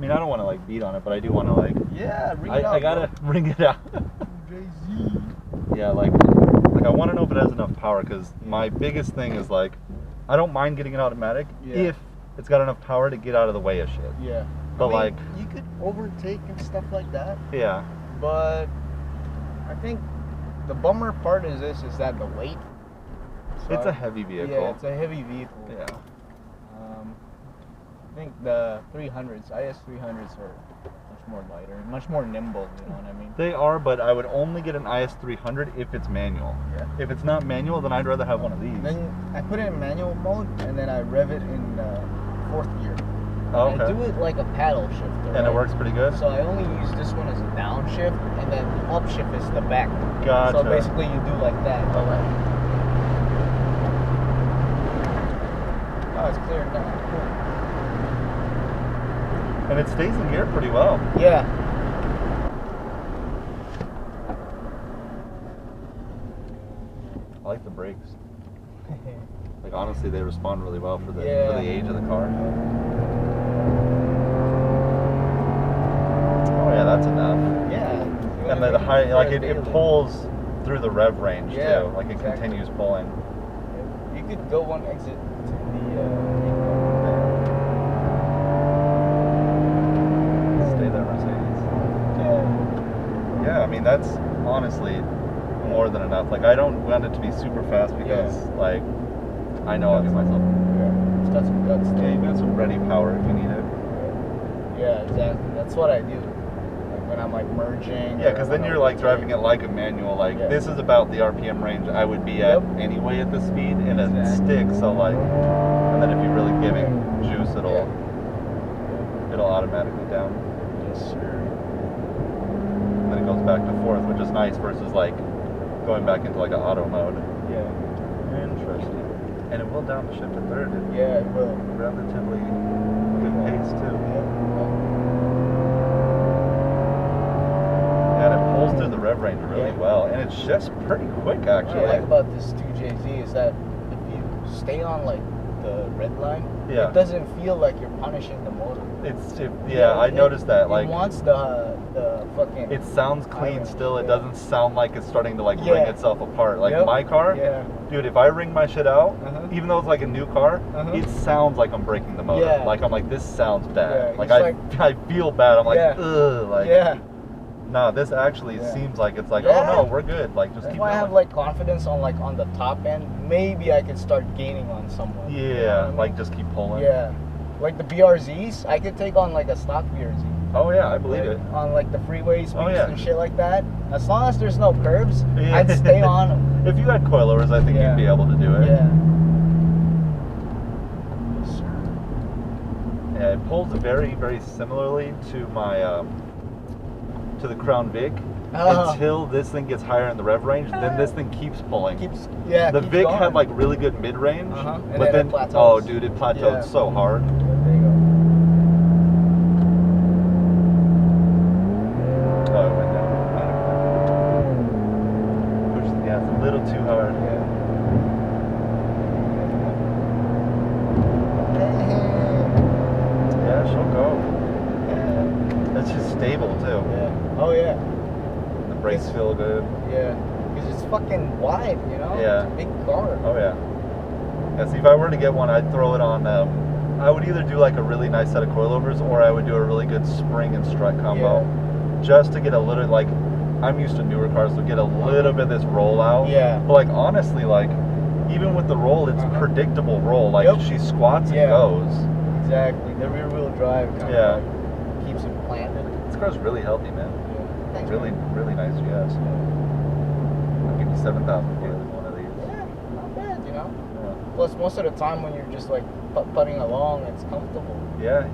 mean, I don't want to like beat on it, but I do want to like. Yeah, ring it out. I gotta ring it out. Jay-Z. Yeah, like I want to know if it has enough power, because my biggest thing is like, I don't mind getting an automatic if it's got enough power to get out of the way of shit. Yeah. But I mean, like, you could overtake and stuff like that. Yeah. But I think the bummer part is that the weight. So it's a heavy vehicle. Yeah, it's a heavy vehicle. Yeah. I think the 300s, IS300s are much more lighter, much more nimble, you know what I mean? They are, but I would only get an IS300 if it's manual. Yeah. If it's not manual, then I'd rather have one of these. Then I put it in manual mode, and then I rev it in 4th gear. Oh, okay. I do it like a paddle shifter. And right? it works pretty good? So I only use this one as a downshift, and then the upshift is the back. Gotcha. So basically you do like that. But like, oh, it's clear now. Cool. And it stays in gear pretty well. Yeah. I like the brakes. Like, honestly, they respond really well for the age of the car. Oh yeah, that's enough. Yeah. And the high, like it pulls through the rev range too. Like it continues pulling. You could go one exit to the. Stay there, Mercedes. Yeah, I mean that's honestly more than enough. Like I don't want it to be super fast because like I know I'll get myself. Yeah, it's got some guts. Yeah, you got some ready power if you need it. Yeah, exactly. That's what I do. Like when I'm like merging. Yeah, because then you're like driving it like a manual. Like this is about the RPM range I would be at anyway at this speed in a stick. So like, and then if you're really giving juice, it'll automatically down. Yes, sir. And then it goes back to 4th, which is nice versus like going back into like an auto mode. Yeah. Interesting. And it will down the shift to 3rd. Yeah, it will. Relatively good pace too. And it pulls through the rev range really well, and it shifts pretty quick actually. What I like about this 2JZ is that if you stay on like the red line, it doesn't feel like you're punishing the motor. I noticed that. Like it wants the fucking. It sounds clean still. It doesn't sound like it's starting to like ring itself apart. Like my car, dude. If I ring my shit out, even though it's like a new car, it sounds like I'm breaking the motor. Like I'm like, this sounds bad. Like I feel bad. I'm like, ugh. Like nah, this actually seems like it's like, oh no, we're good. Like just keep going. I have like confidence on like on the top end. Maybe I could start gaining on someone. Yeah, you know what I mean? like just keep pulling. Yeah, like the BRZs, I could take on like a stock BRZ. Oh yeah, I believe it. On like the freeway speeds and shit like that. As long as there's no curves, I'd stay on them. If you had coilovers, I think you'd be able to do it. Yeah. Yeah, it pulls very, very similarly to my to the Crown Vic until this thing gets higher in the rev range. Then this thing keeps pulling. The Vic had like really good mid range, but then it plateaus. Oh, dude, it plateaued so hard. There you go. Oh, it went down. Pushed the gas a little too hard. Yeah, she'll go. It's just stable too. Oh yeah. The brakes feel good. Yeah. Because it's fucking wide, you know? Yeah. It's a big car. Oh yeah. Yeah, see, if I were to get one, I'd throw it on, I would either do like a really nice set of coilovers, or I would do a really good spring and strut combo. Just to get a little, like, I'm used to newer cars, so get a little bit of this roll out. Yeah. But like, honestly, like, even with the roll, it's predictable roll. Like, she squats and goes. Exactly. The rear wheel drive kind of like keeps it planted. This car's really healthy, man. Yeah. Thanks, really, man. really nice GS. I'll give you 7,000 for one of these. Yeah, not bad, you know? Yeah. Plus, most of the time when you're just like putting along, it's comfortable. Yeah.